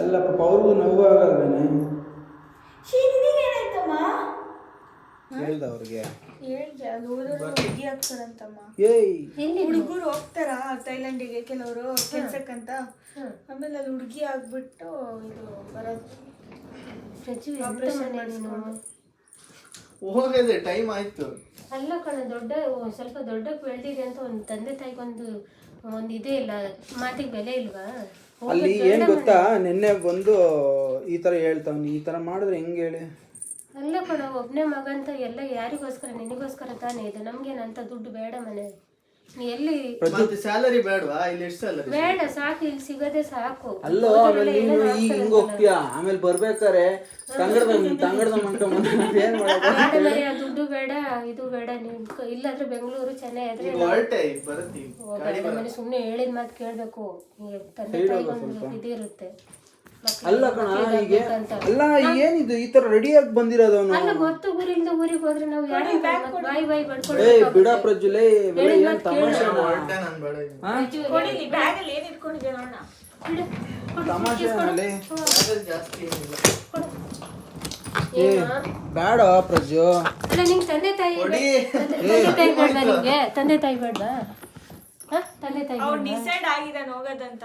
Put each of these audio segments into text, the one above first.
ಅಲ್ಲ ಪಾಪ ಅವ್ರಿಗೂ ನೋವು ಆಗಲ್ವೇನೆ? ಏನಾಯ್ತಮ್ಮ? ಹೇಳ್ದ ಅವ್ರಿಗೆ ಹೇಳ್ದೆ ಅದು ಹೋದ್ರೆ ಹುಡುಗಿ ಆಗ್ತಾರಂತಮ್ಮ. ಹುಡುಗರು ಹೋಗ್ತಾರ ಥೈಲ್ಯಾಂಡಿಗೆ ಕೆಲವರು ಕೆಲ್ಸಕ್ಕಂತ, ಆಮೇಲೆ ಅಲ್ಲಿ ಹುಡುಗಿ ಆಗ್ಬಿಟ್ಟು ಇದು ಬರೋದು. ಹೋಗದೆ ಟೈಮ್ ಆಯ್ತು. ಅಲ್ಲ ಕಣ, ಸ್ವಲ್ಪ ದೊಡ್ಡಕ್ಕೆ ಬೆಳೆದಿದೆ ಅಂತ ಒಂದು ತಂದೆ ತಾಯಿಗೊಂದು ಇದೇ ಇಲ್ಲ, ಮಾತಿಗೆ ಬೆಲೆ ಇಲ್ವಾ? ಅಲ್ಲಿ ಏನ್ ಗೊತ್ತಾ, ನಿನ್ನೆ ಬಂದು ಈ ತರ ಹೇಳ್ತಾವ್ನಿ, ಈ ತರ ಮಾಡಿದ್ರೆ ಹೆಂಗೆ ಹೇಳಿ? ಅಲ್ಲ ಕಣ, ಒಬ್ನೇ ಮಗ ಅಂತ ಎಲ್ಲ ಯಾರಿಗೋಸ್ಕರ? ನಿನಗೋಸ್ಕರ ತಾನೇ ಇದು. ನಮ್ಗೇನಂತ ದುಡ್ಡು ಬೇಡ ಮನೆ. ನೀ ಎಲ್ಲಿ ಸ್ಯಾಲರಿ ಬೇಡವಾ? ಇಲ್ಲಿ ಎಷ್ಟು ಸ್ಯಾಲರಿ? ಬೇಡ, ಸಾಕು, ಇಲ್ಲಿ ಸಿಗೋದೇ ಸಾಕು. ಅಲ್ಲೋ ಆಮೇಲೆ ನೀನು ಈಗ ಹಿಂಗ್ ಹೋಗ್ತೀಯಾ, ಆಮೇಲೆ ಬರ್ಬೇಕಾರೆ ತಂಗಡದ ಮಂಟ ಏನ್ ಮಾಡೋದು? ದುಡ್ಡು ಬೇಡ, ಇದು ಬೇಡ. ನೀನ್ ಇಲ್ಲಾದ್ರೆ ಬೆಂಗಳೂರು, ಚೆನ್ನೈ ಆದ್ರೆ ಸುಮ್ನೆ ಹೇಳಿದ ಮಾತು ಕೇಳ್ಬೇಕು. ತಂದೆ ತಾಯಿಗೊಂದು ಇದಿರುತ್ತೆ. ಅಲ್ಲ ಕಣ, ಈಗ ಅಲ್ಲ ಏನಿದು ಈ ತರ ರೆಡಿಯಾಗಿ ಬಂದಿರೋದು? ಅಲ್ಲ, ಗೊತ್ತು, ಊರಿಂದ ಊರಿಗೆ ಹೋದ್ರೆ ನಾವು ಯಾರು ಬಾಯಿ ಬಡ್ಕೊಂಡು ಬಿಡ ಪ್ರಜ್ವಲೆ, ತಮಾಷೆ ಬೇಡ ಪ್ರಜ್ಜು. ಅಲ್ಲ, ನಿಂಗೆ ತಂದೆ ತಾಯಿ ಬೇಡ್ವಾ? ನಿಮ್ಗೆ ತಂದೆ ತಾಯಿ ಬೇಡ್ವಾ? ತಂದೆ ತಾಯಿ ಡಿಸೈಡ್ ಆಗಿದ್ದಾನೆ ಹೋಗೋದಂತ.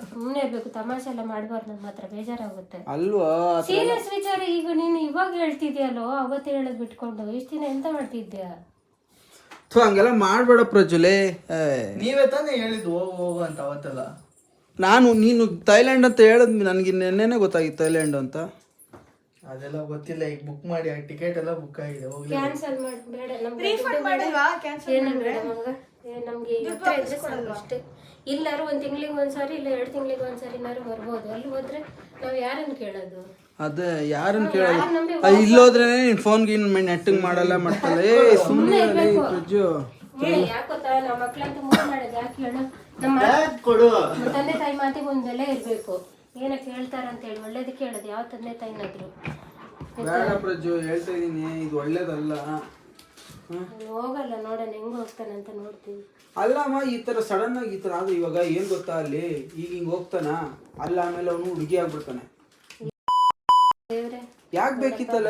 ಸುಮ್ಮನೆ ಇರ್ಬೇಕು, ತಮಾಷೆ ಎಲ್ಲ ಮಾಡ್ಬಾರ್ದು. ನಮ್ಮ ಹತ್ರ ಬೇಜಾರಾಗುತ್ತೆ ಅಲ್ವಾ? ಸೀರಿಯಸ್ ವಿಚಾರ. ಈಗ ನೀನು ಇವಾಗ ಹೇಳ್ತಿದ್ಯಲ್ಲೋ, ಅವತ್ತೇ ಹೇಳೋದ್ ಬಿಟ್ಕೊಂಡು ಇಷ್ಟ ದಿನ ಎಂತ ಮಾಡ್ತಿದ್ಯಾ? ಹಂಗೆಲ್ಲ ಮಾಡ್ಬೇಡ ಪ್ರಜ್ವಲೆ. ನೀವೇ ತಾನೇ ಹೇಳಿದ್ದು ಹೋಗು ಅಂತ ಅವತ್ತೆಲ್ಲ. ನೀನು ಥೈಲ್ಯಾಂಡ್ ಅಂತ ಹೇಳದ್ ನನಗೆ ನೆನ್ನೆನೆ ಗೊತ್ತಾಗಿತ್ತು ಥೈಲ್ಯಾಂಡ್ ಅಂತ. ಅದೆಲ್ಲ ಗೊತ್ತಿಲ್ಲ. ಈಗ ಬುಕ್ ಮಾಡಿ ಟಿಕೆಟ್ ಎಲ್ಲ ಬುಕ್ ಆಗಿದೆ. ಕ್ಯಾನ್ಸಲ್ ಮಾಡಿ ಬೇಡ, ರೀಫಂಡ್ ಮಾಡಿಲ್ವಾ? ಕ್ಯಾನ್ಸಲ್ ಏನು ಬೇಡ ಮಗ, ನಮ್ಗೆ ಹತ್ರ ಇದ್ರೆ ಸಾಕು ಅಷ್ಟೇ. ಇಲ್ಲಾರು 1 ತಿಂಗಳಿಗೆ ಒಂದ್ಸಾರಿ, ಇಲ್ಲ 2 ತಿಂಗಳಿಗೆ ಒಂದ್ಸಾರಿನಾರು ಬರ್ಬೋದು. ಅಲ್ಲಿ ಹೋದ್ರೆ ನಾವ್ ಯಾರನ್ನ ಕೇಳೋದು? ಅದೇ ಯಾರನ್ನ ಕೇಳೋದು? ಇಲ್ಲೋದ್ರೆ ನಿನ್ ಫೋನ್ಗೆ ನೆಟ್ಟಿಂಗ್ ಮಾಡಲ್ಲ ಮಾಡ್ತಲ್ಲ. ಸುಮ್ಮನೆ ಪ್ರಜ್ಜು, ಯಾಕೊತ್ತಾ ನಮ್ಮ ಮಕ್ಳಂತ ಮೂವ್ ಮಾಡೋದು ಯಾಕೆ ಹೇಳು? ನಮ್ಮ ತಂದೆ ತಾಯಿ ಮಾತಿಗೆ ಒಂದ್ ಬೆಲೆ ಇರ್ಬೇಕು. ಏನಕ್ಕೆ ಹೇಳ್ತಾರಂತ ಹೇಳಿ ಒಳ್ಳೇದಕ್ಕೆ ಹೇಳೋದು ಯಾವ ತಂದೆ ತಾಯಿನಾದ್ರು. ಬೇಡ ಪ್ರಜ್ಜು, ಹೇಳ್ತಾ ಇದೀನಿ, ಇದು ಒಳ್ಳೇದಲ್ಲ. ಹೋಗಲ್ಲ, ನೋಡೋಣ ಹೆಂಗ್ ಹೋಗ್ತಾನಂತ ನೋಡ್ತೀವಿ. ಅಲ್ಲಮ್ಮ, ಈ ತರ ಸಡನ್ ಆಗಿ ಈ ತರ ಆದ್ರೆ ಇವಾಗ ಏನ್ ಗೊತ್ತಾ, ಅಲ್ಲಿ ಈಗ ಹಿಂಗ್ ಹೋಗ್ತಾನ, ಅಲ್ಲ ಆಮೇಲೆ ಅವನು ಹುಡುಗಿ ಆಗ್ಬಿಡ್ತಾನೆ. ಯಾಕೆ ಬೇಕಿತ್ತಲ್ಲ?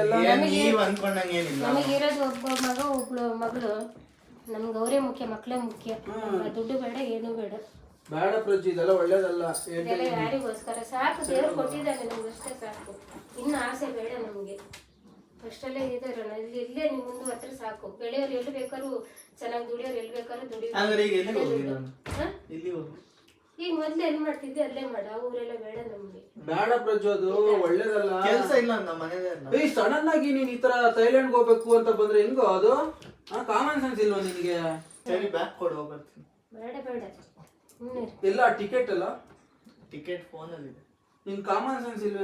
ನಮಗಿರೋದು ಒಬ್ಬ ಮಗ, ಒಬ್ಳು ಮಗಳು. ನಮ್ಗೆ ಅವರೇ ಮುಖ್ಯ, ಮಕ್ಕಳೇ ಮುಖ್ಯ. ದುಡ್ಡು ಬೇಡ, ಏನು ಬೇಡ. ಬೇಡ ಪ್ರಜ್ಜು, ಇದೆಲ್ಲ ಒಳ್ಳೇದಲ್ಲ. ಇದೆಲ್ಲ ಯಾರಿಗೋಸ್ಕರ? ಸಾಕು, ದೇವ್ರು ಕೊಟ್ಟಿದ್ದಾನೆ, ನಮ್ಗಷ್ಟೇ ಸಾಕು. ಇನ್ನು ಆಸೆ ಬೇಡ ನಮ್ಗೆ. ಅಷ್ಟಲ್ಲೇ ಇದಾರಣ ಇಲ್ಲೇ ನೀವು ಮುಂದುವರೆದ್ರೆ ಸಾಕು. ಬೆಳೆಯೋರು ಎಲ್ಲಿ ಬೇಕಾದ್ರು ಚೆನ್ನಾಗಿ ದುಡಿಯೋರು ಎಲ್ಲಿ ಬೇಕಾದ್ರೂ ಈಗ ಮೊದ್ಲು ಎಲ್ಲಿ ಮಾಡ್ತಿದ್ದೆ ಅಲ್ಲೇ ಮಾಡ. ಆ ಊರೆಲ್ಲ ಬೇಡ ನಮ್ಗೆ. ಬೇಡ ಪ್ರಜ್ಜು, ಅದು ಒಳ್ಳೇದಲ್ಲ. ಕೆಲಸ ಇಲ್ಲ ನಮ್ಮ ಮನೇಲಿ. ಸಡನ್ ಆಗಿ ನೀನ್ ಈ ತರ ಥೈಲ್ಯಾಂಡ್ ಹೋಗ್ಬೇಕು ಅಂತ ಬಂದ್ರೆ ಹೆಂಗೋ ಅದು? ಕಾಮನ್ ಸೆನ್ಸ್ ಇಲ್ವಾ ನಿನ್ಗೆ? ಸರಿ, ಬ್ಯಾಕ್ ಕೊಡು, ಹೋಗ್ಬರ್ತೀನಿ. ಬೇಡ ಬೇಡ, ಎಲ್ಲ ಟಿಕೆಟ್ ಎಲ್ಲ ಟಿಕೆಟ್ ಫೋನ್ ಅಲ್ಲಿ ಇದೆ. ನಿನ್ ಕಾಮನ್ ಸೆನ್ಸ್ ಇಲ್ವಾ?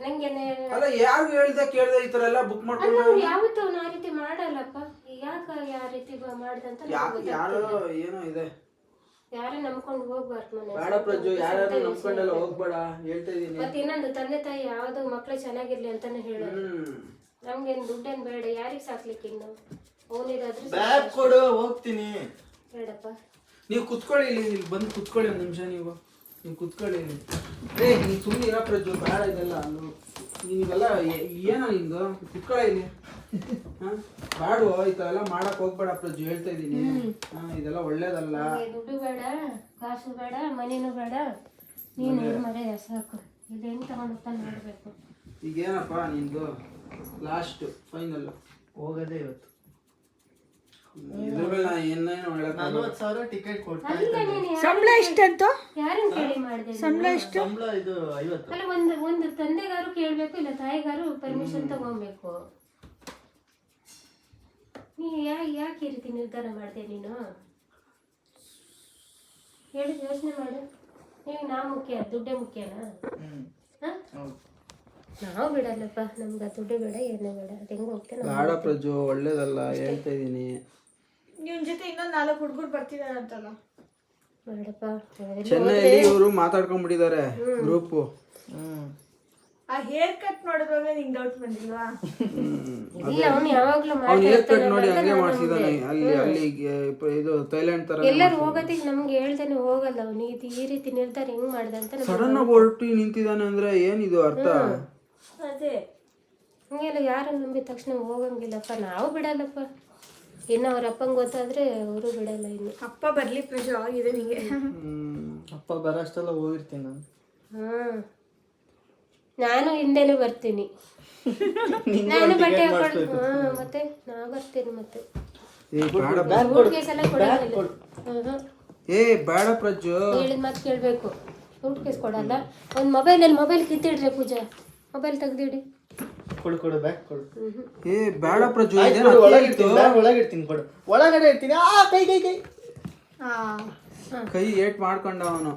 ನಂಗೆ ಅಲ್ಲ, ಯಾರು ಹೇಳ್ದೆ ಕೇಳ್ದೆ ಈ ತರ ಎಲ್ಲ ಬುಕ್ ಮಾಡ್ಕೊಂಡು? ಯಾವತ್ತೂ ಆ ರೀತಿ ಮಾಡಲ್ಲಪ್ಪ. ಯಾಕ ಯಾವ ರೀತಿ ಮಾಡ್ದಂತ ಯಾರೋ ಏನೋ ಇದೆ. ಯಾರೇ ನಂಬ್ಕೊಂಡು ಹೋಗ್ಬಾರ್ದು ಮನೆ. ಬೇಡ ಪ್ರಜ್ಜು, ಯಾರು ನಂಬ್ಕೊಂಡೆಲ್ಲ ಹೋಗ್ಬೇಡ, ಹೇಳ್ತಾ ಇದೀನಿ. ಮತ್ತೆ ಇನ್ನೊಂದು, ತಂದೆ ತಾಯಿ ಯಾವ್ದು ಮಕ್ಳು ಚೆನ್ನಾಗಿರ್ಲಿ ಅಂತಾನೆ ಹೇಳೋದು. ನಮ್ಗೇನ್ ದುಡ್ಡೇನ್ ಬೇಡ, ಯಾರಿಗ್ ಸಾಕ್ಲಿಕ್ಕೆ ಇನ್ನು ಅವನಿದಾದ್ರೆ ಬ್ಯಾಗ್ ಕೊಡು, ಹೋಗ್ತೀನಿ. ಬೇಡಪ್ಪ, ನೀವು ಕುತ್ಕೊಳ್ಳಿ, ಇಲ್ಲಿ ಬಂದು ಕುತ್ಕೊಳ್ಳಿ ಒಂದು ನಿಮಿಷ. ನೀವು ಕುತ್ಕೊಳ್ಳಿ ಇಲ್ಲಿ. ನೀನು ಸುಮ್ಮನೆ ಇರೋ ಪ್ರಜ್ಜು, ಬೇಡ ಇದೆಲ್ಲ. ನೀವೆಲ್ಲ ಏನೋ ನಿಂದು, ಕುತ್ಕೊಳ್ಳಿ ಇಲ್ಲಿ. ಬೇಡ, ಈ ಥರ ಎಲ್ಲ ಮಾಡಕ್ ಹೋಗ್ಬೇಡ ಪ್ರಜ್ಜು, ಹೇಳ್ತಾ ಇದ್ದೀನಿ. ಇದೆಲ್ಲ ಒಳ್ಳೇದಲ್ಲ. ದುಡ್ಡು ಬೇಡ, ಕಾಸು ಬೇಡ, ಮನೇನು ಬೇಡ. ನೀನು ಮರೆ ಸಾಕು. ಇದೇನು ತಗೊಂಡು ನೋಡ್ಬೇಕು. ಈಗೇನಪ್ಪ ನಿಂದು ಲಾಸ್ಟ್ ಫೈನಲ್? ಹೋಗೋದೇ ಇವತ್ತು. ಇದ್ರ ಮೇಲೆ ನಾ ಏನೇನು 40,000 ಟಿಕೆಟ್ ಕೊಡ್ತಾರೆ. ಸಂಬಳ ಎಷ್ಟಂತ? ಯಾರನ್ನ ಕೇಳಿ ಮಾಡಿದೆ? ಸಂಬಳ ಎಷ್ಟು? ಸಂಬಳ ಇದು 50. ಅಲ್ಲ, ಒಂದು ತಂದೆಗಾರು ಕೇಳ್ಬೇಕು, ಇಲ್ಲ ತಾಯಿಗಾರು ಪರ್ಮಿಷನ್ ತಗೊಬೇಕು. ನೀ ಯಾಕೆ ಈ ರೀತಿ ನಿರ್ಧಾರ ಮಾಡಿದೆ ನೀನು? ಹೇಳಿ, ಯೋಚನೆ ಮಾಡು. ನೀವು ನಾ ಮುಖ್ಯ, ದುಡ್ಡೇ ಮುಖ್ಯನಾ? ನಾವು ಬಿಡಲ್ಲಪ್ಪ, ನಮ್ಗೆ ದುಡ್ಡು ಬೇಡ, ಏನು ಬೇಡ. ಅದು ಹೆಂಗೆ ಹೋಗ್ತೇನೆ. ಬೇಡ ಪ್ರಜ್ಜು, ಒಳ್ಳೇದಲ್ಲ, ಹೇಳ್ತಾ ಇದ್ದೀನಿ. ನಿನ್ ಜೊತೆ ಇನ್ನೊಂದು 4 ಹುಡುಗರು ಬರ್ತಿದಾರಂತಲ್ಲ? ಬೇಡಪ್ಪ. ಚೆನ್ನೈಯಲ್ಲಿ ಇವರು ಮಾತಾಡ್ಕೊಂಡ್ಬಿಟ್ಟಿದ್ದಾರೆ ಗ್ರೂಪು. ಆ ಹೇರ್ ಕಟ್ ನೋಡಿದ್ವಾಗ ನಿಂಗೆ ಡೌಟ್ ಬಂದಿಲ್ವಾ? ಇಲ್ಲ ಅವ್ನು ಯಾವಾಗ್ಲೂ ಅವ್ನು ಹೇರ್ ಕಟ್ ನೋಡಿ ಮಾಡ್ತಾ ಹಂಗೆ ಮಾಡ್ಸಿದಾನೆ. ಅಲ್ಲಿ ಇದು ಥೈಲ್ಯಾಂಡ್ ತರ ಎಲ್ಲರೂ ಹೋಗೋದಿಕ್ಕೆ ನಮ್ಗೆ ಹೇಳ್ತಾನೆ ಹೋಗಲ್ಲ ಅವನು. ಈ ರೀತಿ ನಿರ್ಧಾರ ಹೆಂಗ್ ಮಾಡ್ದ ಅಂತ ನಮ್ಗೆ ಸಡನ್ ಆಗಿ ಹೊರಟು ನಿಂತಿದ್ದಾನೆ ಅಂದ್ರೆ ಏನಿದು ಅರ್ಥ? ಅದೇ ಹಂಗೆಲ್ಲ ಯಾರನ್ನ ನಂಬಿದ ತಕ್ಷಣ ಹೋಗಂಗಿಲ್ಲಪ್ಪ. ನಾವು ಬಿಡಲ್ಲಪ್ಪ. ಇನ್ನು ಅವ್ರ ಅಪ್ಪಂಗೆ ಗೊತ್ತಾದ್ರೆ ಅವರು ಬಿಡಲ್ಲ. ಇನ್ನು ಅಪ್ಪ ಬರ್ಲಿ ಪ್ರಜು ಆಗಿದೆ ನಿಂಗೆ. ಅಪ್ಪ ಬರೋಷ್ಟೆಲ್ಲ ಹೋಗಿರ್ತೀನಿ ನಾನು. ನಾನು ಹಿಂದೆನೆ ಬರ್ತೀನಿ. ನಾನು ಬಟ್ಟೆ ಹಾಕೊಂಡು ಮತ್ತೆ ನಾ ಬರ್ತೀನಿ. ಮತ್ತೆ ಸೂಟ್ ಕೇಸ್ ಎಲ್ಲ ಕೊಡಲ್ಲ. ಏ ಬೇಡ ಪ್ರಜ್ಜು, ಹೇಳಿದ ಮಾತು ಕೇಳಬೇಕು. ಸೂಟ್ ಕೇಸ್ ಕೊಡಲ್ಲ. ಒಂದು ಮೊಬೈಲ್ ಕಿತ್ತಿಡ್ರಿ ಪೂಜಾ. ಮೊಬೈಲ್ ತೆಗ್ದಿಡಿ. ಕೊಡು ಬ್ಯಾಗ್ ಕೊಡು. ಏ ಬೇಡ ಪ್ರಜ್ಜು, ಒಳಗಿಡ್ತೀನಿ ಕೊಡು. ಒಳಗಡೆ ಇರ್ತೀನಿ. ಕೈ ಏಟ್ ಮಾಡ್ಕೊಂಡ ಅವನು.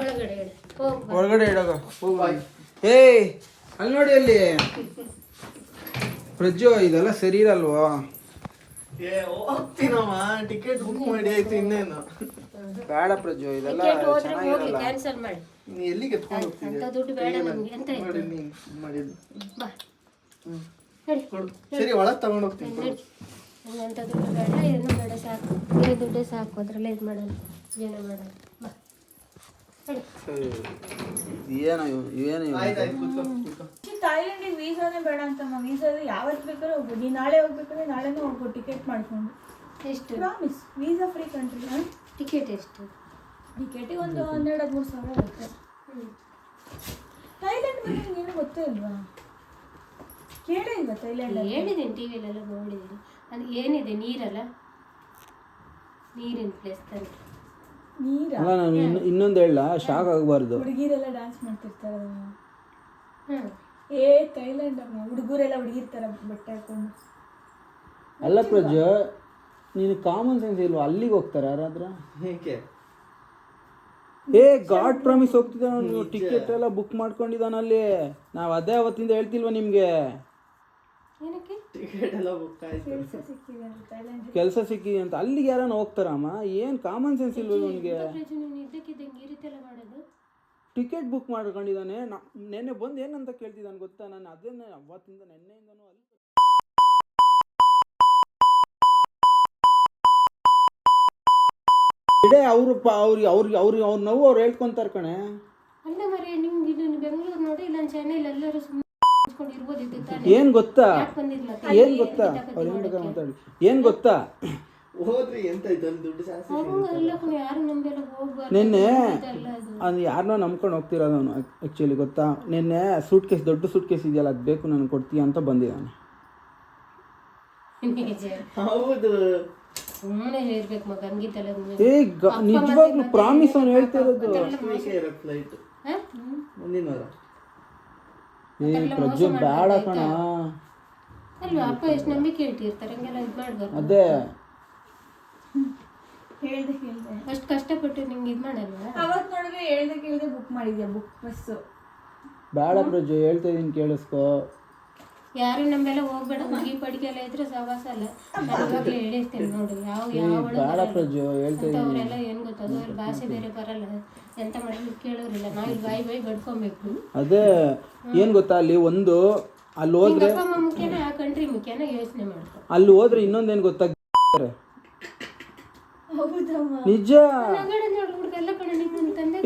ಒಳಗಡೆ ಹೇಳಿ ಹೋಗ್. ಒಳಗಡೆ ಇಡಗ ಹೋಗ. ಏ ಅಲ್ಲಿ ನೋಡಿ ಅಲ್ಲಿ ಪ್ರಜ್ಜು, ಇದೆಲ್ಲ ಸರಿ ಇರಲ್ವಾ? ಹೋಗ್ತೀನಮ್ಮ, ಟಿಕೆಟ್ ಬುಕ್ ಮಾಡಿ ಆಯ್ತು. ಇನ್ನೇನು ಬೇಡ ಪ್ರಜ್ಜು, ಇದೆಲ್ಲ ಚೆನ್ನಾಗಿರಲ್ಲ. ಕ್ಯಾನ್ಸಲ್ ಮಾಡಿ. ನೀ ಎಲ್ಲಿಗೆ ಎತ್ಕೊಂಡು ಹೋಗ್ತೀನಿ? ಅಂತ ದುಡ್ಡು ಬೇಡ ನಮ್ಗೆ ಅಂತ ಮಾಡಿ ನೀ ಮಾಡಿದ್ದು. ಬಾ ನಡಿ. ಕೊಡು. ಸರಿ, ಒಳಗೆ ತಗೊಂಡು ಹೋಗ್ತೀನಿ. ಕೊಡು. ಅಂತ ದುಡ್ಡು ಬೇಡ, ಏನು ಬೇಡ, ಸಾಕು. ಈ ದುಡ್ಡೇ ಸಾಕು. ಅದ್ರಲ್ಲೇ ಇದು ಮಾಡೋಣ, ಏನೋ ಮಾಡೋಣ. ಬಾ ನಡಿ. ಏನು ಆಯ್ತು ಕೂತ್ಕೋ. ಥಾಯ್ಲೆಂಡಿಗೆ ವೀಸಾನೇ ಬೇಡ ಅಂತಮ್ಮ. ವೀಸಾ ಯಾವತ್ತು ಬೇಕಾದ್ರೂ ಹೋಗ್ಬೋದು. ನೀನು ನಾಳೆ ಹೋಗ್ಬೇಕಂದ್ರೆ ನಾಳೆನೇ ಹೋಗ್ಬೋದು ಟಿಕೆಟ್ ಮಾಡ್ಕೊಂಡು. ಎಷ್ಟು promise, visa free country. Ticket ಎಷ್ಟು? ಟಿಕೆಟಿಗೆ ಒಂದು 12-13 ಸಾವಿರ ಆಗುತ್ತೆ. ಥೈಲ್ಯಾಂಡ್ ಬಗ್ಗೆ ನಿಂಗೇನು ಗೊತ್ತೇ ಇಲ್ವಾ? ಕೇಳೇ ಇಲ್ವಾ ಥೈಲ್ಯಾಂಡ್? ಹೇಳಿದ್ದೀನಿ, ಟಿ ವಿಲೆಲ್ಲ ನೋಡಿದ್ದೀನಿ. ಅದು ಏನಿದೆ, ನೀರಲ್ಲ, ನೀರಿನ ಪ್ಲೇಸ್ ತಾನೆ. ನೀರ ಅಲ್ಲ, ನಾನು ಇನ್ನೊಂದು ಹೇಳ, ಶಾಕ್ ಆಗಬಾರ್ದು. ಹುಡುಗಿರೆಲ್ಲ ಡ್ಯಾನ್ಸ್ ಮಾಡ್ತಿರ್ತಾರೆ. ಥೈಲ್ಯಾಂಡ್ ಹುಡುಗರೆಲ್ಲ ಹುಡುಗಿರ್ತಾರ ಬಟ್ಟೆ ಹಾಕೊಂಡು. ಅಲ್ಲ ಪ್ರಜ್ಜು, ನೀನು ಕಾಮನ್ ಸೆನ್ಸ್ ಇಲ್ವಾ? ಅಲ್ಲಿಗೆ ಹೋಗ್ತಾರೆ ಯಾರಾದ್ರ? ಹೇಗೆ? ಏ ಗಾಡ್ ಪ್ರಾಮಿಸ್ ಹೋಗ್ತಿದ್ದಾನೆ ಅವನು. ಟಿಕೆಟ್ ಎಲ್ಲ ಬುಕ್ ಮಾಡ್ಕೊಂಡಿದ್ದಾನ ಅಲ್ಲಿ. ನಾವು ಅದೇ ಅವತ್ತಿಂದ ಹೇಳ್ತಿಲ್ವಾ ನಿಮ್ಗೆ? ಏನಕ್ಕೆ? ಟಿಕೆಟ್ ಎಲ್ಲ ಬುಕ್ ಆಯ್ತು. ಕೆಲಸ ಸಿಕ್ಕಿದೆ ಅಂತ ಅಲ್ಲಿಗೆ ಯಾರನ್ನ ಹೋಗ್ತಾರಮ್ಮ? ಏನು ಕಾಮನ್ ಸೆನ್ಸ್ ಇಲ್ವ ಇವನಿಗೆ? ನೀನು ಇದ್ದಕ್ಕಿದ್ದಂಗೆ ಈ ರೀತಿ ಎಲ್ಲ ಮಾಡೋದು. ಟಿಕೆಟ್ ಬುಕ್ ಮಾಡ್ಕೊಂಡಿದ್ದಾನೆ. ನೆನ್ನೆ ಬಂದು ಏನಂತ ಕೇಳ್ತಿದ್ದಾನೆ ಗೊತ್ತಾ? ನಾನು ಅದನ್ನೇ ಅವತ್ತಿಂದ ನೆನ್ನೆಯಿಂದನೂ ಅಲ್ಲಿ ಇಡೇ ಅವ್ರ ನೋವು ಅವ್ರು ಹೇಳ್ಕೊಂತಾರೆ ಕಣೆ. ಅಲ್ಲ ಮರಿ, ನಿಮ್ಗೆ ಇದು ಬೆಂಗಳೂರು ನೋಡಿ, ಇಲ್ಲ ಚೆನ್ನೈಲಿ ಎಲ್ಲರೂ ಸುಮ್ಮನೆ ಇರ್ಬೋದಿತ್ತು ತಾನೆ. ಏನ್ ಗೊತ್ತಾ ಬಂದಿಲ್ಲ ಏನ್ ಗೊತ್ತಾ ಅವ್ರು ಏನ್ ಬೇಕಾದ್ರೆ ಮಾತಾಡಿ. ಏನ್ ಗೊತ್ತಾ, ಹೋದ್ರಿ ಎಂತ ಇದು ಅಲ್ಲಿ ದುಡ್ಡು ಜಾಸ್ತಿ ಹಂಗಲ್ಲ ಕಣೆ, ಯಾರು ನಂಬೆಲ್ಲ ಹೋಗ್ಬಾರ್ದು. ನಿನ್ನೆ ಅದು ಯಾರನ್ನೋ ನಂಬ್ಕೊಂಡು ಹೋಗ್ತಿರೋದು ಅವನು. ಆ್ಯಕ್ಚುಲಿ ಗೊತ್ತಾ, ನಿನ್ನೆ ಸೂಟ್ ಕೇಸ್, ದೊಡ್ಡ ಸೂಟ್ ಕೇಸ್ ಇದೆಯಲ್ಲ, ಅದು ಬೇಕು ನನಗೆ ಕೊಡ್ತೀಯ ಅಂತ ಬಂದಿದ್ದಾನೆ. ಹೌದು, ಸುಮ್ಮನೆ ಇರ್ಬೇಕು ಮಗ, ಹಂಗಿತ್ತಲ್ಲ. ಏ ನಿಜವಾಗ್ಲೂ ಪ್ರಾಮಿಸ್ ಅವ್ನು ಹೇಳ್ತಿರೋದು. ಫ್ಲೈಟ್ ಮುಂದಿನ ವಾರ. ಏ ಪ್ರಜ್ಜು ಬೇಡ ಕಣ. ಅಲ್ವಾ, ಅಪ್ಪ ಎಷ್ಟು ನಂಬಿಕೆ ಇಟ್ಟಿರ್ತಾರೆ, ಹಂಗೆಲ್ಲ ಇದು ಮಾಡ್ಬಾರ್ದು. ಅದೇ ಹೇಳ್ದೆ ಅಷ್ಟು ಕಷ್ಟಪಟ್ಟು ನಿಂಗೆ ಇದು ಮಾಡಲ್ವಾ? ಅವತ್ತು ನೋಡಿದ್ರೆ ಹೇಳ್ದೆ ಬುಕ್ ಮಾಡಿದ್ಯಾ ಬಸ್ಸು. ಬೇಡ ಪ್ರಜ್ಜು, ಹೇಳ್ತಾ ಇದೀನಿ ಕೇಳಿಸ್ಕೊ. ಯಾರು ನಮ್ಮೆಲ್ಲ ಹೋಗ್ಬೇಡ, ಹುಡುಗಿ ಪಡಿಗೆ ಎಲ್ಲ ಇದ್ರೆ ಸವಾಸ ಅಲ್ಲ. ಇವಾಗಲೇ ಹೇಳಿರ್ತೇನೆ ನೋಡು, ಬೇಡ ಪ್ರಜ್ಜು, ಹೇಳ್ತಾ ಇದೀನಿ. ಅವರೆಲ್ಲ ಏನು ಗೊತ್ತದು, ಅವ್ರ ಭಾಷೆ ಬೇರೆ ಬರಲ್ಲ, ಎಂತ ಮಾಡಿದ್ರು ಕೇಳೋರಿಲ್ಲ. ನಾವು ಇಲ್ಲಿ ಬಾಯಿ ಗಡ್ಕೊಬೇಕು. ಅದೇ ಏನ್ ಗೊತ್ತಾ, ಅಲ್ಲಿ ಒಂದು ಅಲ್ಲಿ ಹೋದ್ರೆ ಅಪ್ಪ ಅಮ್ಮ ಮುಖ್ಯನ, ಆ ಕಂಟ್ರಿ ಮುಖ್ಯನ ಯೋಚನೆ ಮಾಡ್ಕೊ. ಅಲ್ಲಿ ಹೋದ್ರೆ ಇನ್ನೊಂದೇನು ಗೊತ್ತಾ, ನಿಜ.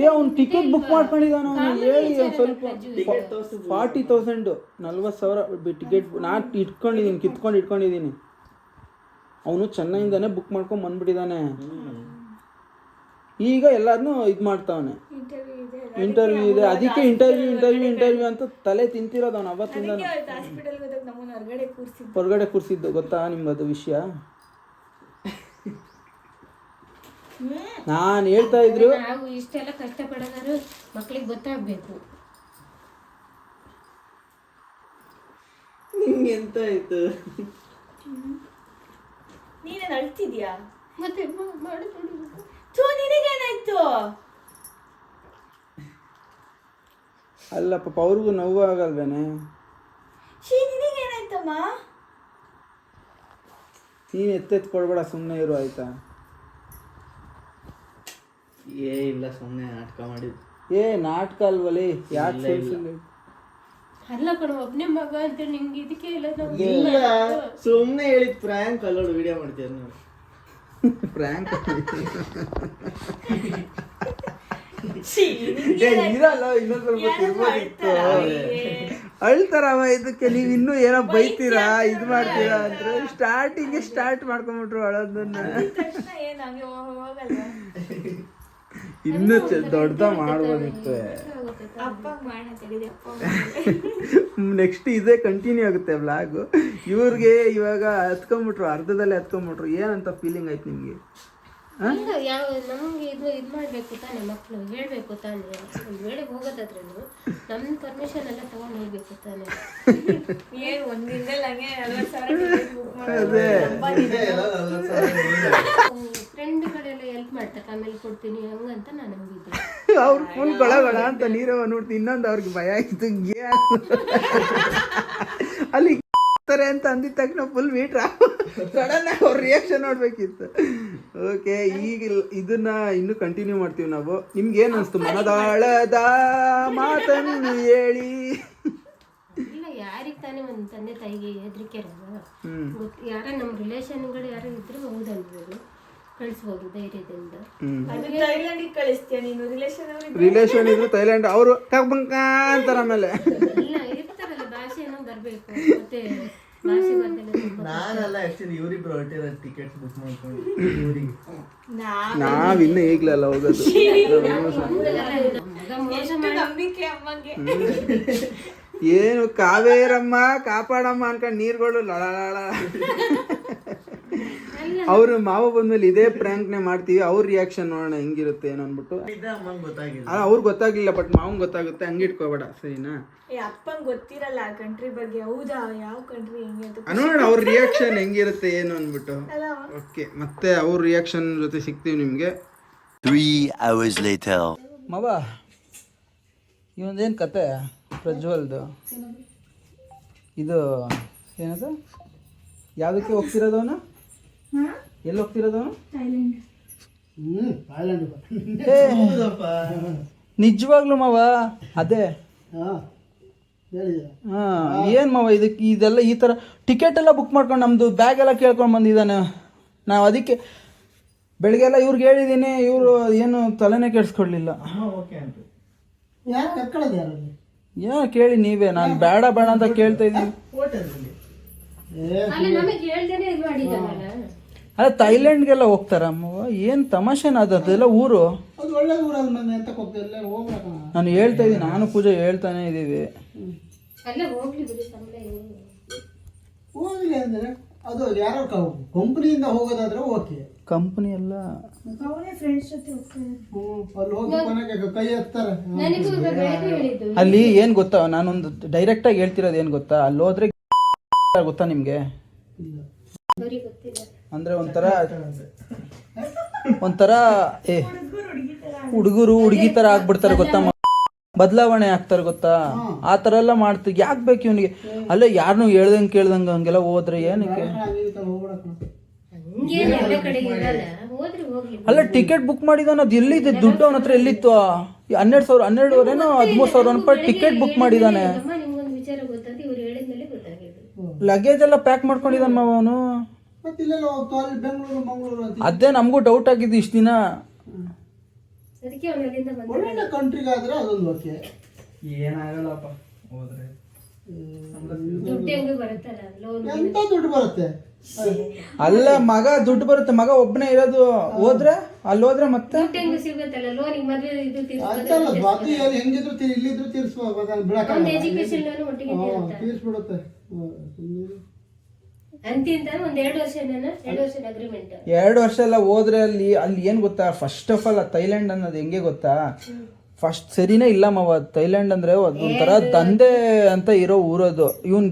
ಏ ಅವ್ನು ಟಿಕೆಟ್ ಬುಕ್ ಮಾಡ್ಕೊಂಡಿದ್ದಾನ. ಅವನು ಹೇಳಿ ಸ್ವಲ್ಪ 40,000 40,000 ಟಿಕೆಟ್ ನಾನು ಇಟ್ಕೊಂಡಿದ್ದೀನಿ, ಇಟ್ಕೊಂಡಿದ್ದೀನಿ. ಅವನು ಚೆನ್ನೈಯಿಂದಾನೆ ಬುಕ್ ಮಾಡ್ಕೊಂಡು ಬಂದ್ಬಿಟ್ಟಿದ್ದಾನೆ. ಈಗ ಎಲ್ಲಾರನ್ನೂ ಇದು ಮಾಡ್ತಾವನೆ. ಇಂಟರ್ವ್ಯೂ ಇದೆ, ಅದಕ್ಕೆ ಇಂಟರ್ವ್ಯೂ ಅಂತ ತಲೆ ತಿಂತಿರೋದು ಅವನು ಅವತ್ತಿಂದ. ಹೊರಗಡೆ ಕೂರಿಸಿದ್ದು ಗೊತ್ತಾ ನಿಮ್ಗೆ ಅದು ವಿಷಯ? ನಾನು ಹೇಳ್ತಾ ಇದ್ರು, ನಾವು ಇಷ್ಟೆಲ್ಲ ಕಷ್ಟಪಡೋದಾದ್ರು ಮಕ್ಳಿಗೆ ಗೊತ್ತಾಗ್ಬೇಕು. ನಿಂಗೆ ಎಂತ ಆಯ್ತು? ನೀನೇನು ಅಳ್ತಿದ್ಯಾ? ಮತ್ತೆ ಮಾಡಿ ನಿನಗೇನಾಯ್ತು? ಅಲ್ಲ ಪಾಪ ಅವ್ರಿಗೂ ನೋವು ಆಗಲ್ವೇನೆ? ನಿನಗೇನಾಯ್ತಮ್ಮ? ನೀನು ಎತ್ಕೊಳ್ಬೇಡ, ಸುಮ್ಮನೆ ಇರು ಆಯ್ತಾ? ಇಲ್ಲ, ಸುಮ್ಮನೆ ನಾಟಕ ಮಾಡಿದ್ದು. ನಾಟಕ ಅಲ್ವಲ್ಲಿ, ಯಾಕೆ ಅಲ್ಲ ಕಣ ಒಬ್ನೇ ಮಗ ಅಂತ ನಿಂಗೆ ಇದಕ್ಕೆ ಎಲ್ಲ ನಾವು ಇಲ್ಲ ಸುಮ್ನೆ ಹೇಳಿದ್ ಪ್ರ್ಯಾಂಕ್ ಅಲ್ಲೋಡು ವಿಡಿಯೋ ಮಾಡ್ತೀಯ ನಾವು. ಫ್ರ್ಯಾಂಕ್ ಇರಲ್ಲ ಇನ್ನೊಂದ್ ಸ್ವಲ್ಪ ತಿರ್ಬೋದಿತ್ತು. ಅಳ್ತಾರವ ಇದಕ್ಕೆ ನೀವ್ ಇನ್ನೂ ಏನೋ ಬೈತೀರಾ ಇದ್ ಮಾಡ್ತೀರಾ ಅಂದ್ರೆ ಸ್ಟಾರ್ಟ್ ಮಾಡ್ಕೊಂಡ್ಬಿಟ್ರು ಅಳೋದನ್ನ. ಇನ್ನೂ ದೊಡ್ಡದ ಮಾಡ್ಬೋದಿತ್ತು. ನೆಕ್ಸ್ಟ್ ಇದೇ ಕಂಟಿನ್ಯೂ ಆಗುತ್ತೆ ವ್ಲಾಗು. ಇವ್ರಿಗೆ ಇವಾಗ ಹತ್ಕೊಂಡ್ಬಿಟ್ರು, ಅರ್ಧದಲ್ಲೇ ಹತ್ಕೊಂಡ್ಬಿಟ್ರು. ಏನಂತ ಫೀಲಿಂಗ್ ಆಯ್ತು ನಿಮ್ಗೆ? ಇಲ್ಲ ಯಾವ ನಮ್ಗೆ ಇದು ಮಾಡ್ಬೇಕು ತಾನೆ, ಮಕ್ಕಳು ಹೇಳ್ಬೇಕು ತಾನೆ. ಒಂದ್ ವೇಳೆ ಹೋಗೋದಾದ್ರೆ ನಮ್ ಪರ್ಮಿಷನ್ ಎಲ್ಲ ತಗೊಂಡ್ ಹೋಗ್ಬೇಕು ತಾನೆ. ಫ್ರೆಂಡ್ಗಳೆಲ್ಲ ಹೆಲ್ಪ್ ಮಾಡ್ತಾರೆ, ಆಮೇಲೆ ಕೊಡ್ತೀನಿ ಹಂಗಂತ ನಾನು ನಂಬಿದ್ದೆ. ಅವ್ರು ಫುಲ್ ಗೊಳ ಅಂತ ನೀರವ ನೋಡ್ತೀನಿ. ಇನ್ನೊಂದು ಅವ್ರಿಗೆ ಭಯ ಆಯ್ತು ಅಲ್ಲಿ ಅಂತ ಅಂದಿದ ತಕ್ಷಣ ಫುಲ್ ಮೀಟ್ರ ಸಡನ್ ಆಗಿ ಅವ್ರ ರಿಯಾಕ್ಷನ್ ನೋಡ್ಬೇಕಿತ್ತು. ಓಕೆ, ಈಗ ಇದನ್ನ ಇನ್ನು ಕಂಟಿನ್ಯೂ ಮಾಡ್ತೀವಿ ನಾವು. ನಿಮ್ಗೆ ಏನು ಅನಿಸ್ತು? ಮನದಾಳದ ಮಾತನ್ನು ಹೇಳಿ. ಇಲ್ಲ ಯಾರಿಗೆ ತಾನೇ ಒಂದು ತಂದೆ ತಾಯಿಗೆ ಹೆದರಿಕೆ ಇರೋದು. ಯಾರ ನಮ್ಮ ರಿಲೇಷನ್ಗಳು ಯಾರು ಇದ್ರು ಹೌದನ್ಬೋದು, ಕಳಿಸ್ಬೋದು ಧೈರ್ಯದಿಂದ. ರಿಲೇಷನ್ ಇದ್ರು ಥೈಲ್ಯಾಂಡ್ ಅವರು ಅಂತಾರ. ಆಮೇಲೆ ಇಲ್ಲ ಇರ್ತಾರಲ್ಲ, ಭಾಷೆನೂ ಬರ್ಬೇಕು. ಮತ್ತೆ ಭಾಷೆ ಬರ್ದಲ್ಲ ನಾನೆಲ್ಲ ಆಕ್ಚುಲಿ ಇವರಿಬ್ರು ಹೊರಟಿರೋ ಟಿಕೆಟ್ಸ್ ಬುಕ್ ಮಾಡ್ಕೊಂಡು ಊರಿಗೆ. ನಾವಿನ್ನು ಈಗ್ಲಲ್ಲ ಹೋಗೋದು. ಏನು ಕಾವೇರಮ್ಮ ಕಾಪಾಡಮ್ಮ ಅನ್ಕೊಂಡು ನೀರ್ಗಳು ಲಳ. ಅವ್ರು ಮಾವ ಬಂದ್ಮೇಲೆ ಇದೇ ಪ್ರ್ಯಾಂಕ್ನೇ ಮಾಡ್ತೀವಿ. ಅವ್ರ ರಿಯಾಕ್ಷನ್ ನೋಡೋಣ ಹೆಂಗಿರುತ್ತೆ ಏನೋ ಅನ್ಬಿಟ್ಟು. ಅವ್ರಿಗೆ ಗೊತ್ತಾಗ್ಲಿಲ್ಲ, ಬಟ್ ಮಾವಂಗ್ ಗೊತ್ತಾಗುತ್ತೆ. ಹಂಗೆ ಇಟ್ಕೋಬೇಡ ಸರಿನಾ? ಅಪ್ಪಂಗ್ ಗೊತ್ತಿರಲ್ಲ ಆ ಕಂಟ್ರಿ ಬಗ್ಗೆ. ಹೌದಾ, ಯಾವ ಕಂಟ್ರಿ ಹೆಂಗೆ ಅಂತ ನೋಡೋಣ ಅವ್ರ ರಿಯಾಕ್ಷನ್ ಹೆಂಗಿರುತ್ತೆ ಏನು ಅನ್ಬಿಟ್ಟು. ಓಕೆ, ಮತ್ತೆ ಅವ್ರ ರಿಯಾಕ್ಷನ್ ಜೊತೆ ಸಿಗ್ತೀವಿ ನಿಮ್ಗೆ. 3 hours later. ಮವ ಇವೊಂದೇನು ಕತೆ ಪ್ರಜ್ವಲ್ದು? ಇದು ಏನದು? ಯಾವುದಕ್ಕೆ ಹೋಗ್ತಿರೋದವನು? ಎಲ್ಲಿ ಹೋಗ್ತಿರೋದವನು? ನಿಜವಾಗ್ಲು ಮಾವ ಅದೇ. ಏನು ಮಾವ ಇದಕ್ಕೆ ಇದೆಲ್ಲ ಈ ಥರ ಟಿಕೆಟ್ ಎಲ್ಲ ಬುಕ್ ಮಾಡ್ಕೊಂಡು ನಮ್ಮದು ಬ್ಯಾಗ್ ಎಲ್ಲ ಕೇಳ್ಕೊಂಡು ಬಂದಿದ್ದಾನೆ. ನಾವು ಅದಕ್ಕೆ ಬೆಳಗ್ಗೆಲ್ಲ ಇವ್ರಿಗೆ ಹೇಳಿದ್ದೀನಿ, ಇವರು ಏನು ತಲೆನೇ ಕೆಡಿಸ್ಕೊಡ್ಲಿಲ್ಲ. ಏನೋ ಕೇಳಿ ನೀವೇ, ನಾನು ಬೇಡ ಅಂತ ಕೇಳ್ತಾ ಇದ್ದೀನಿ. ಅಲ್ಲ ಥೈಲ್ಯಾಂಡ್ಗೆಲ್ಲ ಹೋಗ್ತಾರಮ್ಮವ, ಏನು ತಮಾಷೆನ ಅದೆಲ್ಲ ಊರು. ನಾನು ಹೇಳ್ತಾ ಇದ್ದೀನಿ, ನಾನು ಪೂಜೆ ಹೇಳ್ತಾನೆ ಇದ್ದೀವಿ. ಹೋಗ್ಲಿ ಅಂದ್ರೆ ಅದು ಯಾರೋ ಕಂಪನಿಯಿಂದ ಹೋಗೋದಾದ್ರೆ ಓಕೆ. ಕಂಪನಿ ಎಲ್ಲ ಅಲ್ಲಿ ಹೋಗಿ ಕೊನೆಗೆ ಕೈ ಎತ್ತಾರೆ. ಅಲ್ಲಿ ಏನು ಗೊತ್ತಾ, ನಾನೊಂದು ಡೈರೆಕ್ಟಾಗಿ ಹೇಳ್ತಿರೋದು ಏನು ಗೊತ್ತಾ, ಅಲ್ಲಿ ಹೋದ್ರೆ ಗೊತ್ತಾ ನಿಮಗೆ? ಅಂದ್ರೆ ಒಂಥರ ಹುಡುಗರು ಹುಡುಗಿ ಥರ ಆಗ್ಬಿಡ್ತಾರೆ ಗೊತ್ತಾ, ಬದಲಾವಣೆ ಆಗ್ತಾರೆ ಗೊತ್ತಾ. ಆ ಥರ ಎಲ್ಲ ಮಾಡ್ತೀವಿ. ಯಾಕೆ ಬೇಕು ಇವನಿಗೆ? ಅಲ್ಲೇ ಯಾರನ್ನೂ ಕೇಳ್ದಂಗೆ ಹಂಗೆಲ್ಲ ಹೋದ್ರೆ ಏನಕ್ಕೆ? ಅಲ್ಲ ಟಿಕೆಟ್ ಬುಕ್ ಮಾಡಿದಾನ, ಅದು ಎಲ್ಲಿದೆ ದುಡ್ಡು ಅವನ ಹತ್ರ? ಎಲ್ಲಿತ್ತು? 12,000 13,000 ಟಿಕೆಟ್ ಬುಕ್ ಮಾಡಿದಾನೆ. ಲಗೇಜ್ ಎಲ್ಲ ಪ್ಯಾಕ್ ಮಾಡ್ಕೊಂಡಿದ್ದಾನ ಮಾವ ಅವನು. ಅದೇ ನಮಗೂ ಡೌಟ್ ಆಗಿದ್ದು ಇಷ್ಟು ದಿನ. ಒಳ್ಳೆ ಕಂಟ್ರಿಗಾದ್ರೆ ಅದೊಂದು ಓಕೆ. ಏನಾಗಲ್ಲಪ್ಪ ಹೋದ್ರೆ. ಎಂತ ದುಡ್ಡು ಬರುತ್ತೆ? ಅಲ್ಲ ಮಗ ದುಡ್ಡು ಬರುತ್ತೆ, ಮಗ ಒಬ್ಬನೇ ಇರೋದು. ಹೋದ್ರೆ ಅಲ್ಲಿ ಹೋದ್ರೆ ಮತ್ತೆ ಹೆಂಗಿದ್ರು ಇಲ್ಲಿದ್ರು ತೀರ್ಸ್ಬಿಡುತ್ತೆ. ಎರಡು ವರ್ಷ ಎಲ್ಲ ಹೋದ್ರೆ ಅಲ್ಲಿ ಏನ್ ಗೊತ್ತಾ, ಫಸ್ಟ್ ಆಫ್ ಆಲ್ ಥೈಲ್ಯಾಂಡ್ ಅನ್ನೋದು ಹೆಂಗೆ ಗೊತ್ತಾ, ಫಸ್ಟ್ ಸರಿನೇ ಇಲ್ಲ ಮಾವ. ಥೈಲ್ಯಾಂಡ್ ಅಂದ್ರೆ ಒಂಥರ ದಂಧೆ ಅಂತ ಇರೋ ಊರದು. ಇವನ್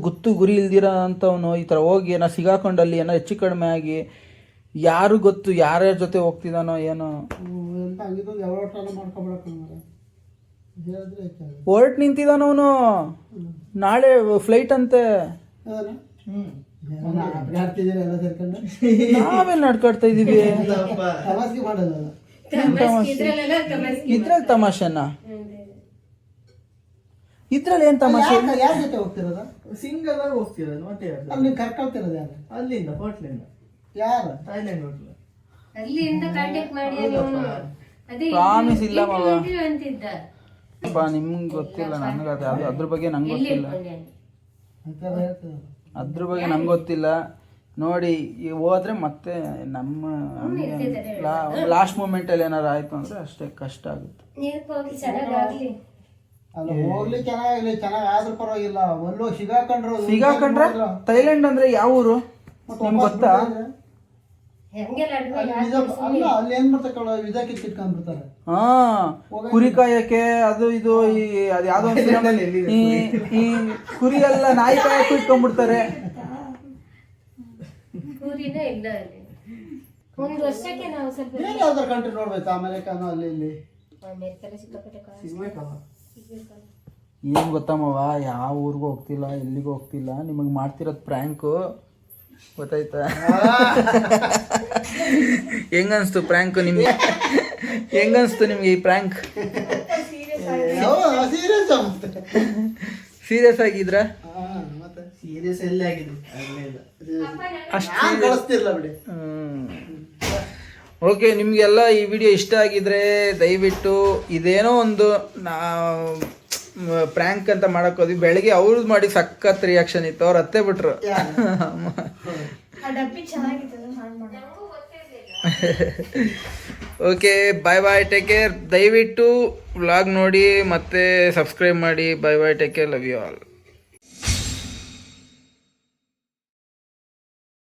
ಗೊತ್ತು ಗುರಿ ಇಲ್ದಿರೋ ಅಂತವನು ಈ ತರ ಹೋಗಿ ಏನೋ ಸಿಗಾಕೊಂಡಲ್ಲಿ ಏನೋ ಹೆಚ್ಚು ಕಡಿಮೆ ಆಗಿ ಯಾರು ಗೊತ್ತು ಯಾರ್ಯಾರ ಜೊತೆ ಹೋಗ್ತಿದಾನೋ ಏನೋ. ಹೊರ್ಟ್ ನಿಂತಿದಾನವನು, ನಾಳೆ ಫ್ಲೈಟ್ ಅಂತೆ. ನಾವೇನ್ ನಡ್ಕಾಡ್ತಾ ಇದೀವಿ ಇದ್ರಲ್ಲಿ ತಮಾಷೆನ. ಇದ್ರಲ್ಲಿ ಏನ್ ತಮಾಷೆ? ಯಾರ ಜೊತೆ ಹೋಗ್ತಿರೋದ? ಸಿಂಗಲ್ ಆಗಿ ಹೋಗ್ತಿರೋದು ಮತ್ತೆ ಯಾರು? ಅಲ್ಲಿ ನೀನ್ ಕರ್ಕೊಳ್ತಿರೋದು ಯಾರು? ಅಲ್ಲಿಂದ ಹೋಟ್ಲಿಂದ, ಯಾರು? Thailand hotel. ಅಲ್ಲಿಂದ ಕಾಂಟ್ಯಾಕ್ಟ್ ಮಾಡಿ ಅವನು ಅದೇ ಪ್ರಾಮಿಸ್ ಇಲ್ಲ ಮಗ. ಅಂತಿದ್ದ. ನಿಮ್ಗೆ ಗೊತ್ತಿಲ್ಲ, ನನಗೆ ಅದು ಅದ್ರ ಬಗ್ಗೆ ನಂಗೆ ಗೊತ್ತಿಲ್ಲ. ಅಂತದ್ ಹೇಳ್ತಿರೋದು. ಅದ್ರ ಬಗ್ಗೆ ನಂಗೆ ಗೊತ್ತಿಲ್ಲ. ನೋಡಿ ಈ ಹೋದ್ರೆ ಮತ್ತೆ ನಮ್ಮ ಲಾಸ್ಟ್ ಮೂಮೆಂಟಲ್ಲಿ ಏನಾರು ಆಯ್ತು ಅಂದ್ರೆ ಅಷ್ಟೇ ಕಷ್ಟ ಆಗುತ್ತೆ. ನೀರ್ಕ್ ಹೋಗಿ ಚೆನ್ನಾಗಾಗ್ಲಿ. ಅಲ್ಲ ಹೋಗ್ಲಿ ಚೆನ್ನಾಗಿರ್ಲಿ, ಚೆನ್ನಾಗ್ ಆದ್ರೂ ಪರವಾಗಿಲ್ಲ. ಒಲ್ಲೋ ಸಿಗಾಕೊಂಡ್ರೆ ಥೈಲ್ಯಾಂಡ್ ಅಂದ್ರೆ ಯಾವ ಊರು ನಿಮ್ಗೆ ಗೊತ್ತಾ? ಹೆಂಗೆಲ್ಲ ಅಡ್ಗೆ ಅಲ್ಲ ಅಲ್ಲಿ ಏನ್ ಮಾಡ್ತಾರೆ, ವಿಸಾ ಕಿತ್ಕೊಂಡ್ಬಿಡ್ತಾರೆ. ಹಾ, ಕುರಿ ಕಾಯಕ್ಕೆ ಅದು ಇದು ಈ ಅದು ಯಾವ್ದೋ ಒಂದು ಸಿನಿಮಾದಲ್ಲಿ ಈ ಕುರಿ ಎಲ್ಲ ನಾಯಿ ಕಾಯಕ್ಕೂ ಇಟ್ಕೊಂಡ್ಬಿಡ್ತಾರೆ. ಊರಿನೇ ಇಲ್ಲ ಅಲ್ಲಿ. ಒಂದು ವರ್ಷಕ್ಕೆ ನಾವು ಸ್ವಲ್ಪ ಬೇರೆ ಯಾವ್ದಾರು ಕಂಟ್ರಿ ನೋಡ್ಬೇಕು, ಅಮೆರಿಕಾನು ಅಲ್ಲಿ ಇಲ್ಲಿ. ಅಮೇರಿಕಲ್ಲ ಸಿಕ್ಕಾಪಟ್ಟೆ ಕಾಸು. ಸಿಗ್ಬೇಕಲ್ಲ. ಏನ್ ಗೊತ್ತಮ್ಮವ, ಯಾವ ಊರಿಗೂ ಹೋಗ್ತಿಲ್ಲ, ಎಲ್ಲಿಗೂ ಹೋಗ್ತಿಲ್ಲ. ನಿಮಗೆ ಮಾಡ್ತಿರೋದು ಪ್ರ್ಯಾಂಕು ಗೊತ್ತಾಯ್ತಾ? ಹೆಂಗನ್ಸ್ತು ಪ್ರ್ಯಾಂಕು ನಿಮ್ಗೆ? ಹೆಂಗನ್ಸ್ತು ನಿಮ್ಗೆ ಈ ಪ್ರ್ಯಾಂಕ್? ಸೀರಿಯಸ್ ಆಗಿದ್ರ? ಮತ್ತೆ ಸೀರಿಯಸ್ ಎಲ್ಲಿ ಆಗಿದೆ? ಅಲ್ಲೇ ಇಲ್ಲ. ನಾನ್ ಕಳಿಸ್ತಿರ್ಲ ಬಿಡಿ. ಓಕೆ, ನಿಮಗೆಲ್ಲ ಈ ವಿಡಿಯೋ ಇಷ್ಟ ಆಗಿದ್ರೆ ದಯವಿಟ್ಟು ಇದೇನೋ ಒಂದು ಪ್ರ್ಯಾಂಕ್ ಅಂತ ಮಾಡಕ್ ಹೋದ್ವಿ. ಬೆಳಗ್ಗೆ ಅವ್ರದ್ದು ಮಾಡಿ ಸಖತ್ ರಿಯಾಕ್ಷನ್ ಇತ್ತು. ಅವ್ರು ಅತ್ತೆ ಬಿಟ್ರು. ಆ ಡಬ್ಬಿ ಚೆನ್ನಾಗಿತ್ತು, ಹಾಳು ಮಾಡಿ. Okay, bye bye, take care. ದಯವಿಟ್ಟು ವ್ಲಾಗ್ ನೋಡಿ ಮತ್ತೆ ಸಬ್ಸ್ಕ್ರೈಬ್ ಮಾಡಿ. Bye bye, take care, love you all.